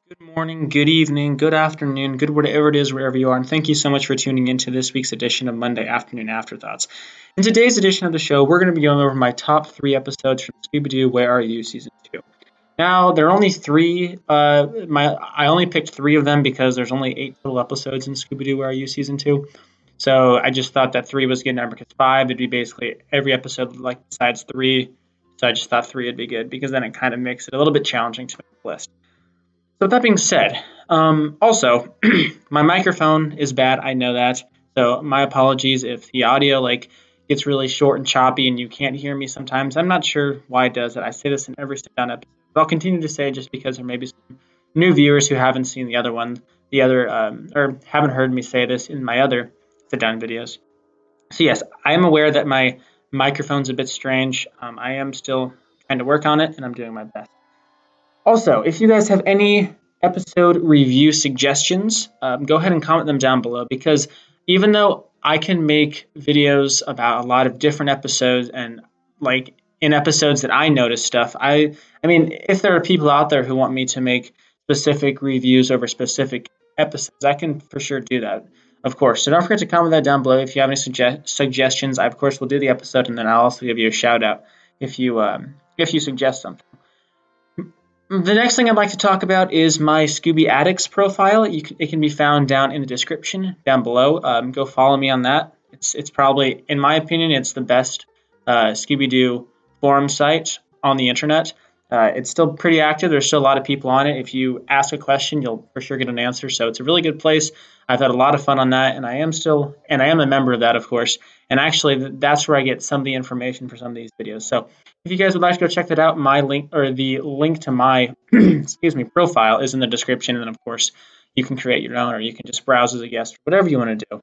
Good morning, good evening, good afternoon, good whatever it is, wherever you are, and thank you so much for tuning into this week's edition of Monday Afternoon Afterthoughts. In today's edition of the show, we're going to be going over my top three episodes from Scooby-Doo Where Are You Season 2. Now, there are only three, I only picked three of them because there's only 8 total episodes in Scooby-Doo Where Are You Season 2. So I just thought that three was a good number because five, it'd be basically every episode like besides three. So I just thought three would be good because then it kind of makes it a little bit challenging to make the list. So with that being said, also my microphone is bad. I know that. So my apologies if the audio gets really short and choppy and you can't hear me sometimes. I'm not sure why it does it. I say this in every sit down episode, but I'll continue to say it just because there may be some new viewers who haven't seen the other one, or haven't heard me say this in my other sit down videos. So yes, I am aware that my microphone's a bit strange. I am still trying to work on it, and I'm doing my best. Also, if you guys have any episode review suggestions, go ahead and comment them down below because even though I can make videos about a lot of different episodes and like in episodes that I notice stuff, I mean, if there are people out there who want me to make specific reviews over specific episodes, I can for sure do that, of course. So don't forget to comment that down below if you have any suggestions. I of course will do the episode and then I'll also give you a shout out if you suggest something. The next thing I'd like to talk about is my Scooby Addicts profile. It can be found down in the description down below. Go follow me on that. It's probably, in my opinion, it's the best Scooby-Doo forum site on the internet. It's still pretty active. There's still a lot of people on it. If you ask a question, you'll for sure get an answer. So it's a really good place. I've had a lot of fun on that, and I am a member of that, of course. And actually, that's where I get some of the information for some of these videos. So if you guys would like to go check that out, my link or the link to my profile is in the description, and then of course you can create your own, or you can just browse as a guest, whatever you want to do.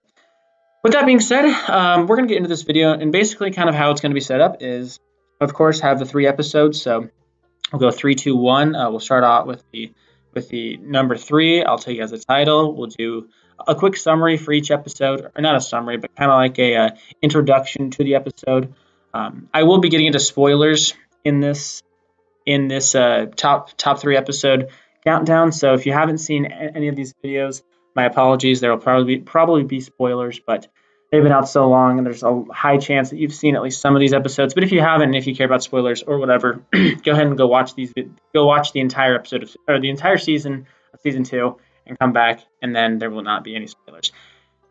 With that being said, we're going to get into this video, and basically kind of how it's going to be set up is, of course, have the three episodes. So we'll go three, two, one. We'll start out with the number three. I'll tell you guys the title. We'll do a quick summary for each episode, or not a summary, but kind of like a introduction to the episode. I will be getting into spoilers in this top three episode countdown. So if you haven't seen any of these videos, my apologies. There will probably be spoilers, but they've been out so long, and there's a high chance that you've seen at least some of these episodes. But if you haven't, and if you care about spoilers or whatever, go ahead and go watch the entire episode or the entire season of season 2, and come back, and then there will not be any spoilers.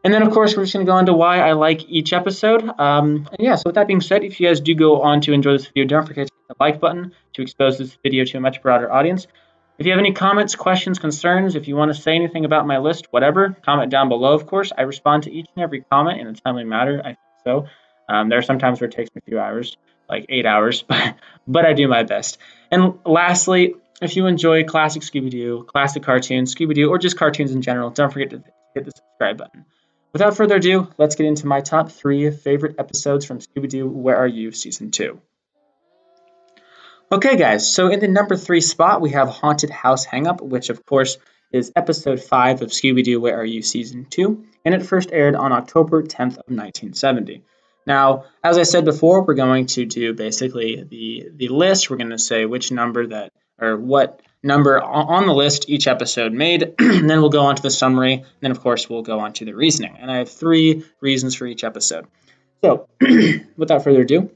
And then, of course, we're just going to go into why I like each episode. And yeah, so with that being said, if you guys do go on to enjoy this video, don't forget to hit the like button to expose this video to a much broader audience. If you have any comments, questions, concerns, if you want to say anything about my list, whatever, comment down below, of course. I respond to each and every comment in a timely manner, I think so. There are some times where it takes me a few hours, like 8 hours, but I do my best. And lastly, if you enjoy classic Scooby-Doo, classic cartoons, Scooby-Doo, or just cartoons in general, don't forget to hit the subscribe button. Without further ado, let's get into my top three favorite episodes from Scooby-Doo Where Are You Season 2. Okay, guys, so in the number 3 spot, we have Haunted House Hangup, which of course is episode 5 of Scooby-Doo Where Are You Season 2, and it first aired on October 10th of 1970. Now, as I said before, we're going to do basically the list. We're going to say which number that, or what number on the list each episode made, and then we'll go on to the summary, and then of course we'll go on to the reasoning. And I have 3 reasons for each episode. So, without further ado,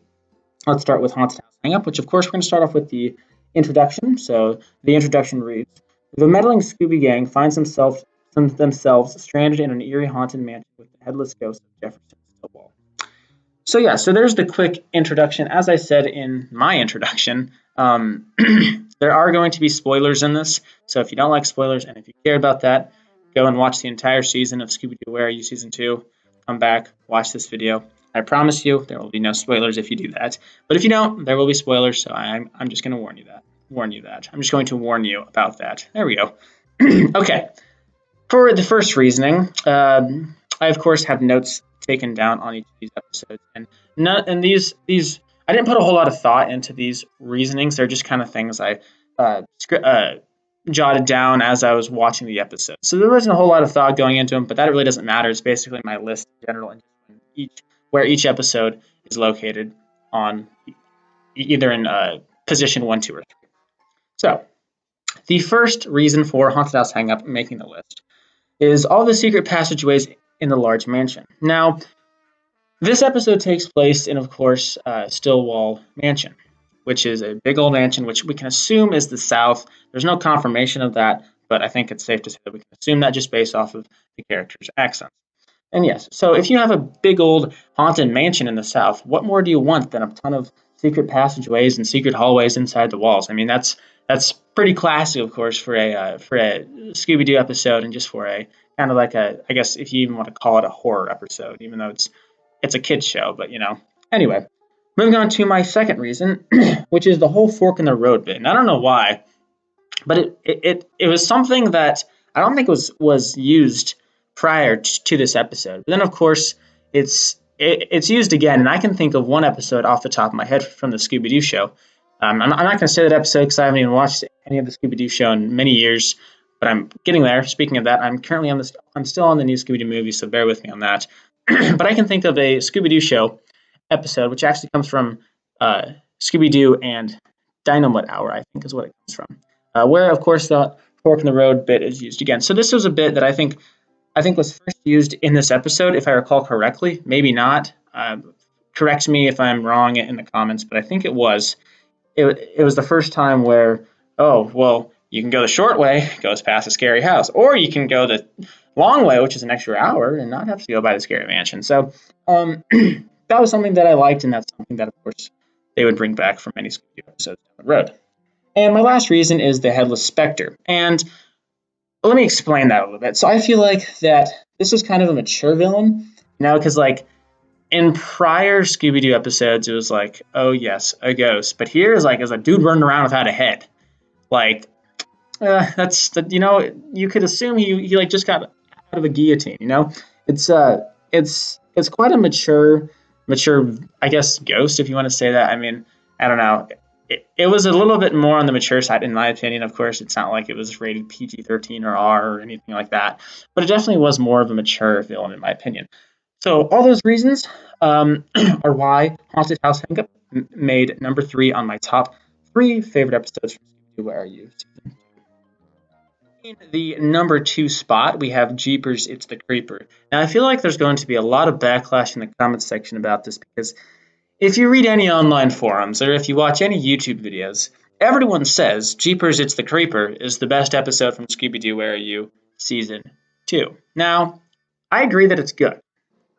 let's start with Haunted House Hang Up, which of course we're going to start off with the introduction. So the introduction reads, the meddling Scooby Gang finds themselves stranded in an eerie haunted mansion with the headless ghost of Jefferson Stillwell. So yeah, so there's the quick introduction. As I said in my introduction, there are going to be spoilers in this. So if you don't like spoilers and if you care about that, go and watch the entire season of Scooby-Doo Where Are You Season 2. Come back, watch this video. I promise you there will be no spoilers if you do that. But if you don't, there will be spoilers, so I'm just going to warn you that. I'm just going to warn you about that. There we go. Okay. For the first reasoning, I of course have notes taken down on each of these episodes, and these I didn't put a whole lot of thought into these reasonings. They're just kind of things I jotted down as I was watching the episode. So there wasn't a whole lot of thought going into them, but that really doesn't matter. It's basically my list in general, and where each episode is located on either in position 1, 2, or 3. So the first reason for Haunted House Hang-Up making the list is all the secret passageways in the large mansion. Now, this episode takes place in, of course, Stillwell Mansion, which is a big old mansion, which we can assume is the South. There's no confirmation of that, but I think it's safe to say that we can assume that just based off of the characters' accents. And yes, so if you have a big old haunted mansion in the South, what more do you want than a ton of secret passageways and secret hallways inside the walls? I mean, that's pretty classic, of course, for a Scooby-Doo episode, and just for a kind of like a, I guess if you even want to call it a horror episode, even though it's a kids show, but you know. Anyway, moving on to my second reason, which is the whole fork in the road bit. And I don't know why, but it was something that I don't think was used prior to this episode. But then, of course, it's used again, and I can think of one episode off the top of my head from the Scooby-Doo show. I'm not going to say that episode because I haven't even watched any of the Scooby-Doo show in many years, but I'm getting there. Speaking of that, I'm still on the new Scooby-Doo movie, so bear with me on that. But I can think of a Scooby-Doo show episode, which actually comes from Scooby-Doo and Dynamite Hour, I think is what it comes from, where, of course, the fork in the road bit is used again. So this was a bit that I think was first used in this episode, if I recall correctly. Maybe not. Correct me if I'm wrong in the comments, but I think it was. It was the first time where, oh, well, you can go the short way, goes past a scary house, or you can go the long way, which is an extra hour, and not have to go by the scary mansion. So that was something that I liked, and that's something that, of course, they would bring back for many Scooby-Doo episodes down the road. And my last reason is the Headless Spectre. And let me explain that a little bit. So I feel like that this is kind of a mature villain, because like in prior Scooby-Doo episodes, it was like, oh yes, a ghost. But here is like as a dude running around without a head. Like that's the you could assume he like just got out of a guillotine. It's it's quite a mature I guess ghost, if you want to say that. I mean, I don't know. It was a little bit more on the mature side, in my opinion. Of course, it's not like it was rated PG-13 or R or anything like that, but it definitely was more of a mature villain, in my opinion. So all those reasons are why Haunted House Hang-Up made number 3 on my top 3 favorite episodes from Scooby-Doo Where Are You? In the number 2 spot, we have Jeepers, It's the Creeper. Now, I feel like there's going to be a lot of backlash in the comments section about this because if you read any online forums or if you watch any YouTube videos, everyone says Jeepers, It's the Creeper is the best episode from Scooby-Doo Where Are You? Season 2. Now, I agree that it's good.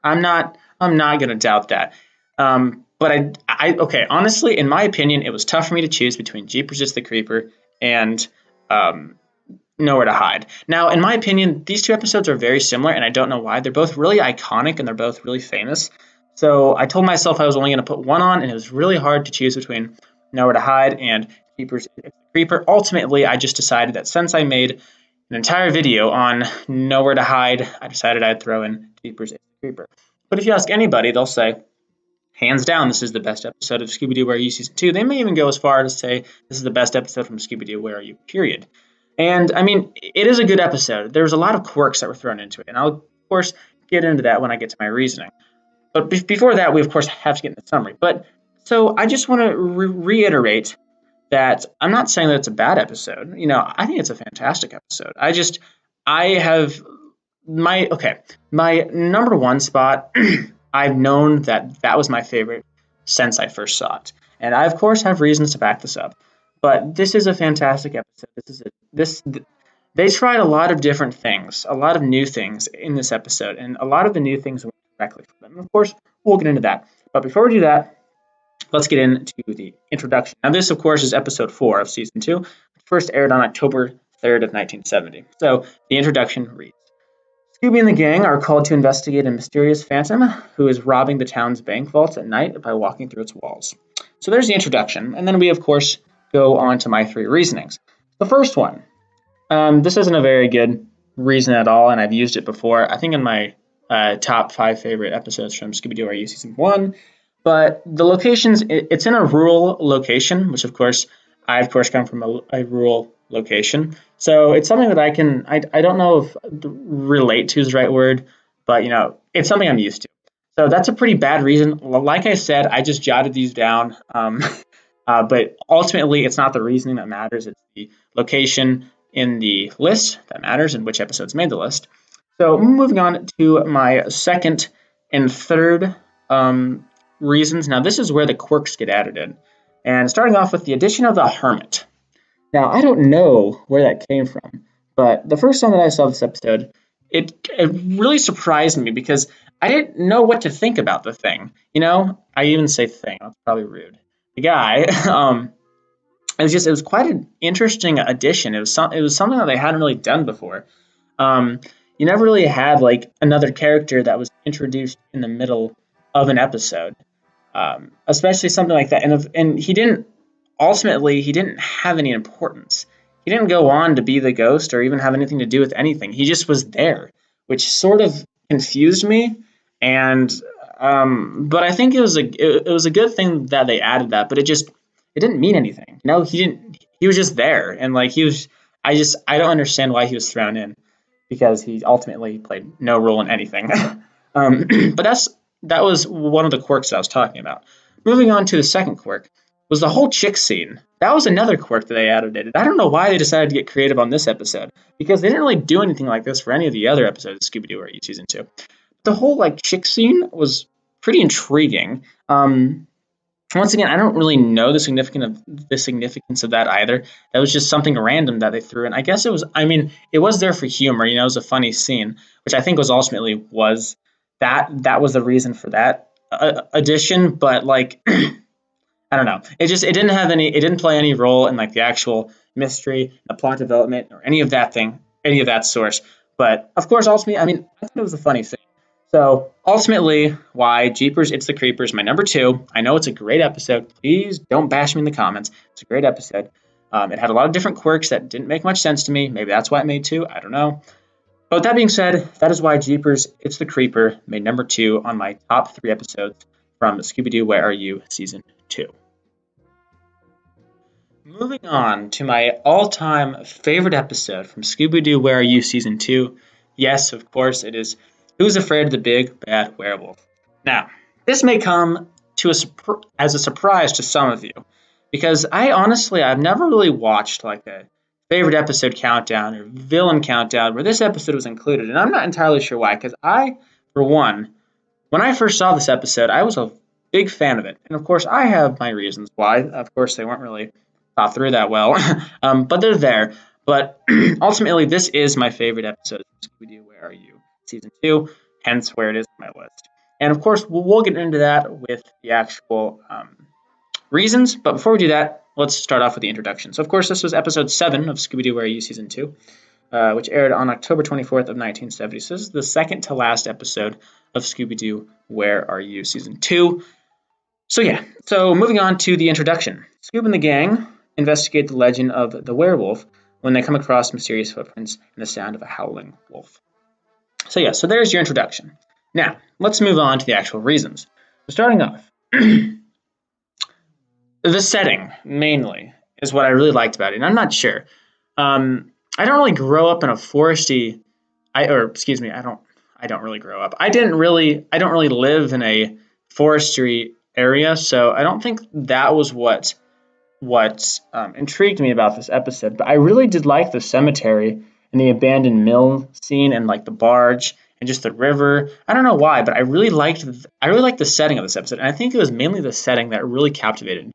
I'm not going to doubt that. But okay, honestly, in my opinion, it was tough for me to choose between Jeepers, It's the Creeper and Nowhere to Hide. Now, in my opinion, these two episodes are very similar, and I don't know why. They're both really iconic, and they're both really famous. So I told myself I was only going to put one on, and it was really hard to choose between Nowhere to Hide and Jeepers, It's the Creeper. Ultimately, I just decided that since I made an entire video on Nowhere to Hide, I decided I'd throw in Jeepers, It's the Creeper. But if you ask anybody, they'll say, hands down, this is the best episode of Scooby-Doo Where Are You Season 2. They may even go as far as to say this is the best episode from Scooby-Doo Where Are You, period. And, I mean, it is a good episode. There's a lot of quirks that were thrown into it, and I'll, of course, get into that when I get to my reasoning. But before that, we, of course, have to get into the summary. But so I just want to reiterate that I'm not saying that it's a bad episode. I think it's a fantastic episode. I have my number 1 spot. I've known that was my favorite since I first saw it, and I, of course, have reasons to back this up. But this is a fantastic episode. They tried a lot of different things, a lot of new things in this episode, and a lot of the new things went correctly for them. And of course, we'll get into that. But before we do that, let's get into the introduction. Now, this, of course, is episode 4 of season 2, which first aired on October 3rd of 1970. So the introduction reads, Scooby and the gang are called to investigate a mysterious phantom who is robbing the town's bank vaults at night by walking through its walls. So there's the introduction, and then we, of course, go on to my 3 reasonings. The first one, this isn't a very good reason at all, and I've used it before, I think in my top 5 favorite episodes from Scooby-Doo Are You Season 1, but the locations, it's in a rural location, which, of course, I, of course, come from a rural location. So it's something that I don't know if relate to is the right word, but, it's something I'm used to. So that's a pretty bad reason. Like I said, I just jotted these down. But ultimately, it's not the reasoning that matters. It's the location in the list that matters and which episodes made the list. So moving on to my second and third reasons. Now, this is where the quirks get added in. And starting off with the addition of the hermit. Now, I don't know where that came from, but the first time that I saw this episode, it really surprised me because I didn't know what to think about the thing. I even say thing. That's probably rude. The guy, it was quite an interesting addition. It was something that they hadn't really done before. Um, you never really had like another character that was introduced in the middle of an episode, especially something like that. And he didn't have any importance. He didn't go on to be the ghost or even have anything to do with anything. He just was there, which sort of confused me. And but I think it was a good thing that they added that. But it didn't mean anything. No, he didn't. He was just there, and like he was. I don't understand why he was thrown in because he ultimately played no role in anything. But that was one of the quirks that I was talking about. Moving on to the second quirk was the whole chick scene. That was another quirk that they added in. I don't know why they decided to get creative on this episode because they didn't really do anything like this for any of the other episodes of Scooby-Doo or season 2. The whole like chick scene was pretty intriguing. Once again, I don't really know the significance of that either. That was just something random that they threw in. I guess it was. I mean, it was there for humor. It was a funny scene, which I think was ultimately was that was the reason for that addition. But like, I don't know. It didn't have any. It didn't play any role in like the actual mystery, the plot development, or any of that thing, any of that source. But of course, ultimately, I mean, I thought it was a funny scene. So ultimately, why Jeepers It's the Creepers, my number 2. I know it's a great episode. Please don't bash me in the comments. It's a great episode. It had a lot of different quirks that didn't make much sense to me. Maybe that's why it made 2. I don't know. But with that being said, that is why Jeepers It's the Creeper made number 2 on my top 3 episodes from Scooby-Doo Where Are You Season 2. Moving on to my all-time favorite episode from Scooby-Doo Where Are You Season 2. Yes, of course, it is Who's Afraid of the Big Bad Werewolf? Now, this may come as a surprise to some of you, because I've never really watched like a favorite episode countdown or villain countdown where this episode was included, and I'm not entirely sure why, because for one, when I first saw this episode, I was a big fan of it, and of course, I have my reasons why. Of course, they weren't really thought through that well, but they're there. But ultimately, this is my favorite episode of Scooby-Doo Where Are You? Season 2, hence where it is on my list. And of course, we'll get into that with the actual reasons. But before we do that, let's start off with the introduction. So, of course, this was episode 7 of Scooby-Doo Where Are You? Season 2, which aired on October 24th of 1970. So this is the second to last episode of Scooby-Doo Where Are You? Season 2. So moving on to the introduction. Scoob and the gang investigate the legend of the werewolf when they come across mysterious footprints and the sound of a howling wolf. So there's your introduction. Now, let's move on to the actual reasons. So starting off, the setting, mainly, is what I really liked about it. And I'm not sure. I don't really grow up in a foresty, I don't really grow up. I don't really live in a forestry area, so I don't think that was what intrigued me about this episode. But I really did like the cemetery and the abandoned mill scene and like the barge and just the river. I don't know why, but I really liked the setting of this episode, and I think it was mainly the setting that really captivated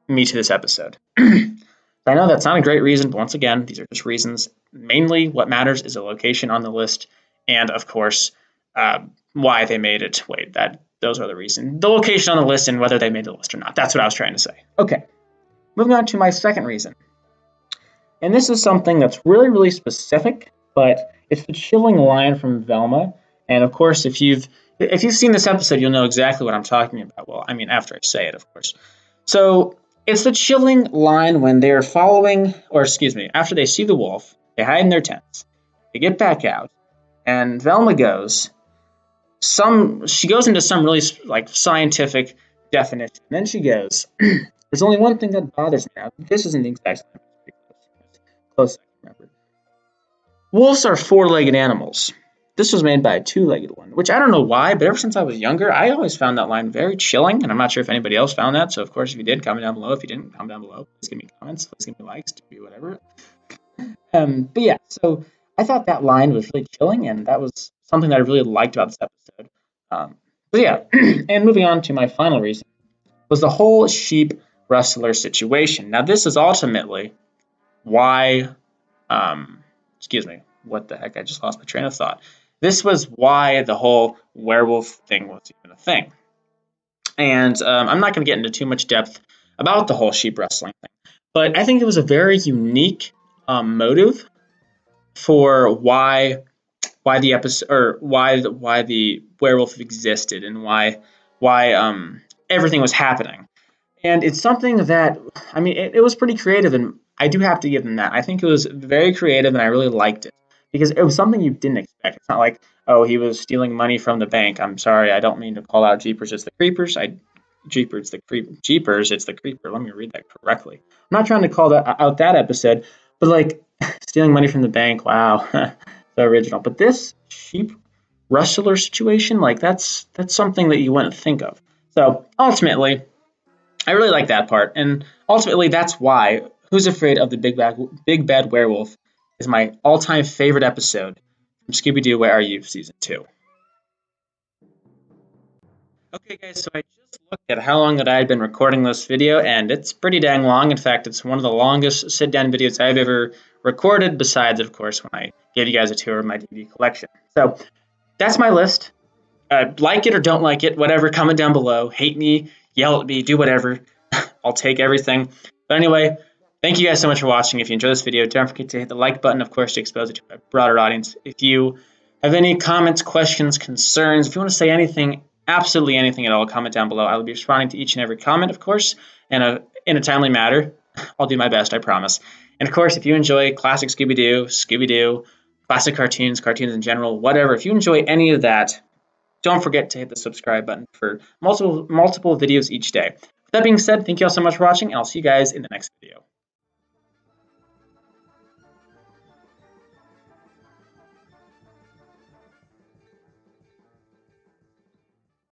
me to this episode. I know that's not a great reason, but once again, these are just reasons. Mainly, what matters is the location on the list, and of course, why they made it. Those are the reasons. The location on the list and whether they made the list or not. That's what I was trying to say. Okay, moving on to my second reason. And this is something that's really, really specific, but it's the chilling line from Velma. And of course, if you've seen this episode, you'll know exactly what I'm talking about. Well, I mean, after I say it, of course. So it's the chilling line when they're after they see the wolf, they hide in their tents, they get back out, and Velma she goes into some really like scientific definition. And then she goes, "There's only one thing that bothers me now. This isn't the exact close I can remember. Wolves are four-legged animals. this was made by a two-legged one, which I don't know why, but ever since I was younger, I always found that line very chilling, and I'm not sure if anybody else found that. So, of course, if you did, comment down below. If you didn't, comment down below. Please give me comments. Please give me likes. Do whatever. But yeah, so I thought that line was really chilling, and that was something that I really liked about this episode. But yeah, and moving on to my final reason was the whole sheep rustler situation. Now, this is ultimately why, excuse me, what the heck? I just lost my train of thought. This was why the whole werewolf thing was even a thing. And I'm not going to get into too much depth about the whole sheep rustling thing, but I think it was a very unique motive for why the episode or why the werewolf existed and why everything was happening. And it's something that, I mean, it was pretty creative, and I do have to give them that. I think it was very creative, and I really liked it because it was something you didn't expect. It's not like, oh, he was stealing money from the bank. I'm sorry, I don't mean to call out Jeepers, it's the Creepers. Jeepers, it's the Creeper. Let me read that correctly. I'm not trying to call that out that episode, but like stealing money from the bank. Wow, so original. But this sheep rustler situation, like that's something that you wouldn't think of. So ultimately, I really like that part, and ultimately that's why Who's Afraid of the Big Bad Werewolf is my all-time favorite episode from Scooby-Doo Where Are You Season 2. Okay guys, so I just looked at how long that I had been recording this video, and it's pretty dang long. In fact, it's one of the longest sit-down videos I've ever recorded, besides, of course, when I gave you guys a tour of my DVD collection. So that's my list. Like it or don't like it, whatever, comment down below. Hate me, yell at me, do whatever. I'll take everything. But anyway, thank you guys so much for watching. If you enjoyed this video, don't forget to hit the like button, of course, to expose it to a broader audience. If you have any comments, questions, concerns, if you want to say anything, absolutely anything at all, comment down below. I will be responding to each and every comment, of course, and in a timely manner. I'll do my best, I promise. And of course, if you enjoy classic Scooby-Doo, classic cartoons, cartoons in general, whatever, if you enjoy any of that, don't forget to hit the subscribe button for multiple videos each day. With that being said, thank you all so much for watching, and I'll see you guys in the next video.